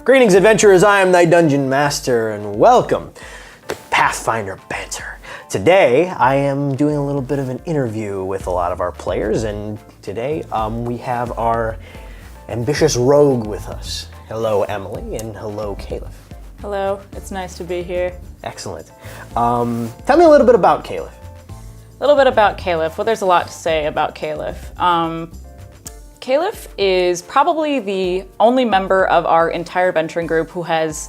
Greetings, adventurers. I am thy Dungeon Master, and welcome to Pathfinder Banter. Today, I am doing a little bit of an interview with a lot of our players, and today we have our ambitious rogue with us. Hello, Emily, and hello, Caelaf. Hello, it's nice to be here. Excellent. Tell me a little bit about Caelaf. A little bit about Caelaf. Well, there's a lot to say about Caelaf. Caelaf is probably the only member of our entire adventuring group who has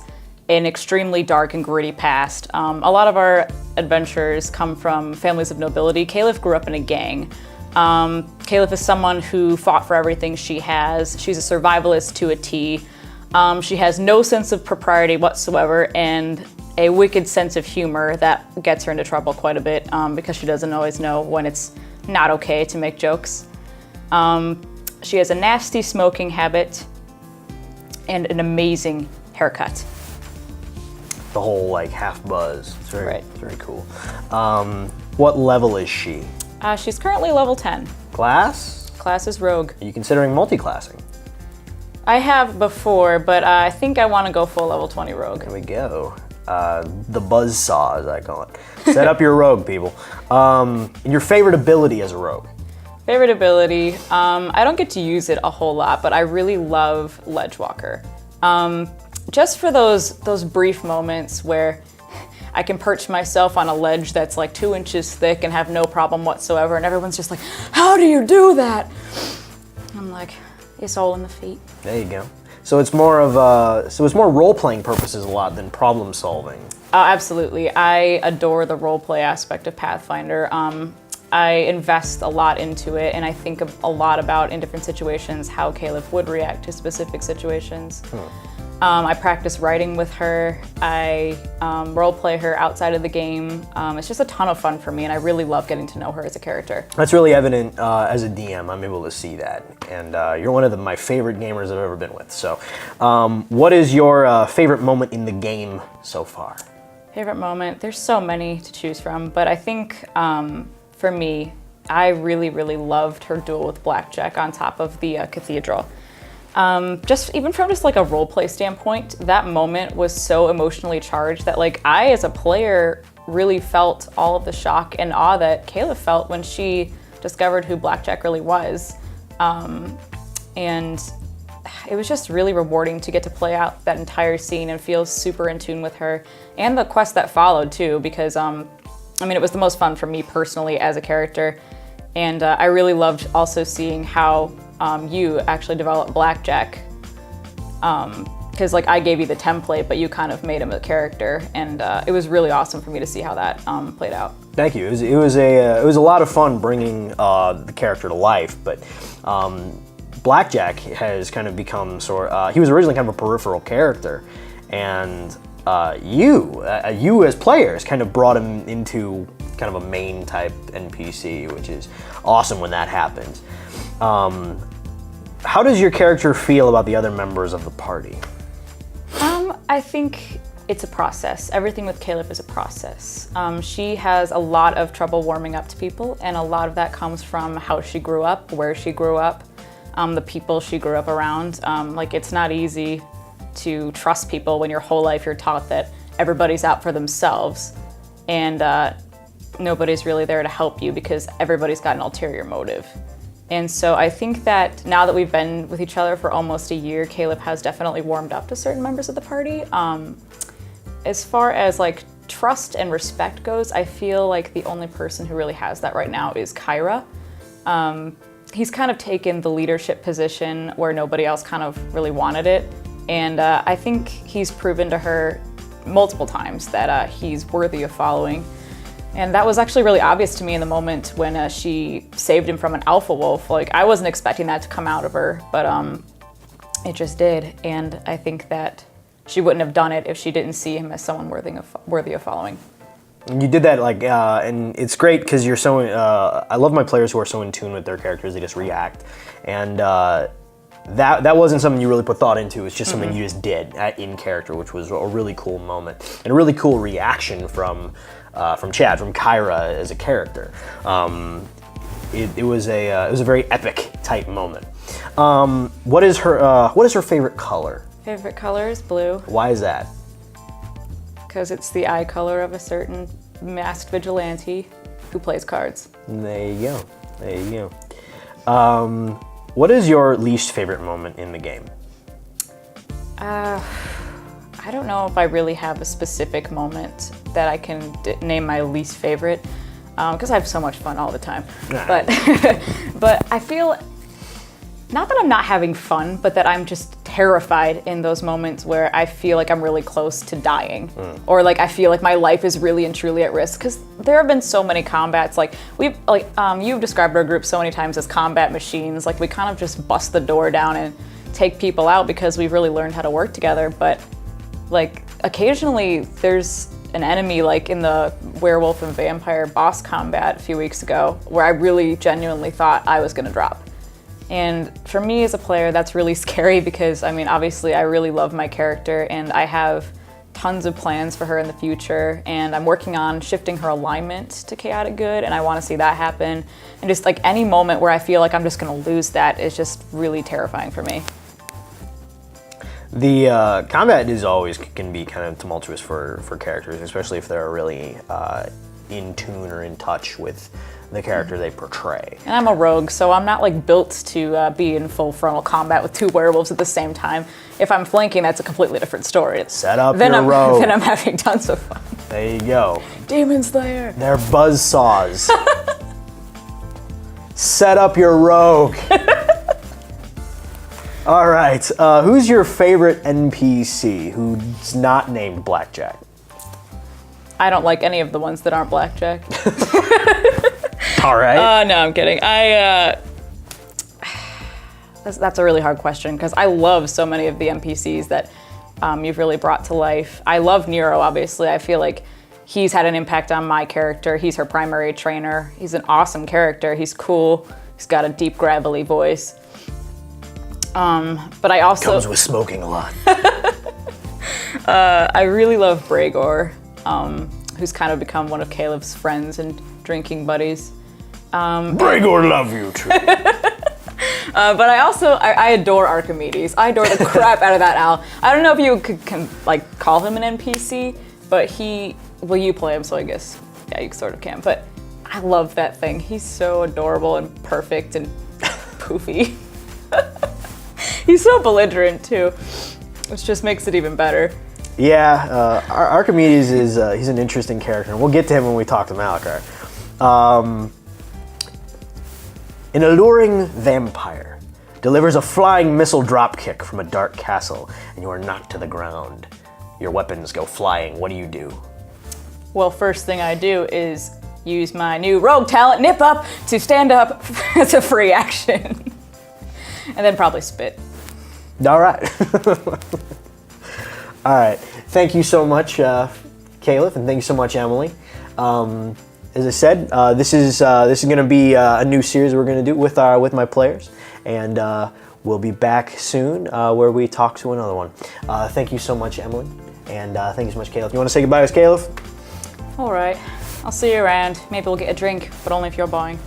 an extremely dark and gritty past. A lot of our adventurers come from families of nobility. Caelaf grew up in a gang. Caelaf is someone who fought for everything she has. She's a survivalist to a T. She has no sense of propriety whatsoever and a wicked sense of humor that gets her into trouble quite a bit because she doesn't always know when it's not okay to make jokes. She has a nasty smoking habit and an amazing haircut. The whole like half buzz. It's very, Right. very cool. What level is she? She's currently level 10. Class? Class is Rogue. Are you considering multi-classing? I have before, but I think I want to go full level 20 Rogue. There we go. The buzzsaw, as I call it. Set up your rogue, people. Your favorite ability as a rogue? Favorite ability, I don't get to use it a whole lot, but I really love Ledgewalker. Just for those brief moments where I can perch myself on a ledge that's like 2 inches thick and have no problem whatsoever, and everyone's just like, how do you do that? I'm like, it's all in the feet. There you go. So it's more of it's more role-playing purposes a lot than problem solving. Absolutely. I adore the roleplay aspect of Pathfinder. I invest a lot into it, and I think a lot about, in different situations, how Caelaf would react to specific situations. I practice writing with her. I roleplay her outside of the game. It's just a ton of fun for me, and I really love getting to know her as a character. That's really evident as a DM. I'm able to see that, and you're one of my favorite gamers I've ever been with. So, what is your favorite moment in the game so far? Favorite moment? There's so many to choose from, but I think for me, I really, really loved her duel with Blackjack on top of the cathedral. Just even from just like a roleplay standpoint, that moment was so emotionally charged that like I as a player really felt all of the shock and awe that Caelaf felt when she discovered who Blackjack really was. And it was just really rewarding to get to play out that entire scene and feel super in tune with her, and the quest that followed too, because I mean, it was the most fun for me personally as a character, and I really loved also seeing how you actually developed Blackjack, because like I gave you the template, but you kind of made him a character, and it was really awesome for me to see how that played out. Thank you. It was a lot of fun bringing the character to life, but Blackjack has kind of become he was originally kind of a peripheral character, and you as players kind of brought him into kind of a main type NPC, which is awesome when that happens. How does your character feel about the other members of the party? I think it's a process. Everything with Caelaf is a process. She has a lot of trouble warming up to people, and a lot of that comes from how she grew up, where she grew up, the people she grew up around. Like, it's not easy to trust people when your whole life you're taught that everybody's out for themselves, and nobody's really there to help you because everybody's got an ulterior motive. And so I think that now that we've been with each other for almost a year, Caelaf has definitely warmed up to certain members of the party. As far as like trust and respect goes, I feel like the only person who really has that right now is Kyra. He's kind of taken the leadership position where nobody else kind of really wanted it. And I think he's proven to her multiple times that he's worthy of following. And that was actually really obvious to me in the moment when she saved him from an alpha wolf. Like, I wasn't expecting that to come out of her, but it just did. And I think that she wouldn't have done it if she didn't see him as someone worthy of following. And you did that, like, and it's great because you're so, I love my players who are so in tune with their characters, they just react. And that wasn't something you really put thought into, it's just something you just did in character, which was a really cool moment. And a really cool reaction from from Chad, from Kyra as a character. It was a very epic type moment. What is her favorite color? Favorite color is blue. Why is that? Because it's the eye color of a certain masked vigilante who plays cards. There you go. There you go. What is your least favorite moment in the game? I don't know if I really have a specific moment that I can name my least favorite, because I have so much fun all the time. But but I feel, not that I'm not having fun, but that I'm just terrified in those moments where I feel like I'm really close to dying, or like I feel like my life is really and truly at risk. Because there have been so many combats, like you've described our group so many times as combat machines. Like we kind of just bust the door down and take people out because we've really learned how to work together. But like occasionally there's an enemy, like in the werewolf and vampire boss combat a few weeks ago, where I really genuinely thought I was gonna drop. And for me as a player, that's really scary because, I mean, obviously I really love my character and I have tons of plans for her in the future, and I'm working on shifting her alignment to chaotic good, and I want to see that happen. And just like any moment where I feel like I'm just gonna lose that is just really terrifying for me. The combat can be kind of tumultuous for characters, especially if they're really in tune or in touch with the character they portray. And I'm a rogue, so I'm not like built to be in full frontal combat with two werewolves at the same time. If I'm flanking, that's a completely different story. Set up your rogue. Then I'm having tons of fun. There you go. Demon Slayer. They're buzzsaws. Set up your rogue. All right, who's your favorite NPC who's not named Blackjack? I don't like any of the ones that aren't Blackjack. All right. No, I'm kidding. That's a really hard question because I love so many of the NPCs that you've really brought to life. I love Nero, obviously. I feel like he's had an impact on my character. He's her primary trainer. He's an awesome character. He's cool. He's got a deep, gravelly voice. But I also comes with smoking a lot. I really love Bregor, who's kind of become one of Caelaf's friends and drinking buddies. Bregor love you too. But I adore Archimedes. I adore the crap out of that owl. I don't know if you can like call him an NPC, but you play him, so I guess yeah, you sort of can. But I love that thing. He's so adorable and perfect and poofy. He's so belligerent too, which just makes it even better. Yeah, Archimedes is he's an interesting character, and we'll get to him when we talk to Malachi. An alluring vampire delivers a flying missile dropkick from a dark castle, and you are knocked to the ground. Your weapons go flying. What do you do? Well, first thing I do is use my new rogue talent, Nip Up, to stand up as a free action. And then probably spit. All right. All right. Thank you so much, Caelaf, and thank you so much, Emily. As I said, this is going to be a new series we're going to do with my players, and we'll be back soon where we talk to another one. Thank you so much, Emily, and thank you so much, Caelaf. You want to say goodbye to Caelaf? All right. I'll see you around. Maybe we'll get a drink, but only if you're buying.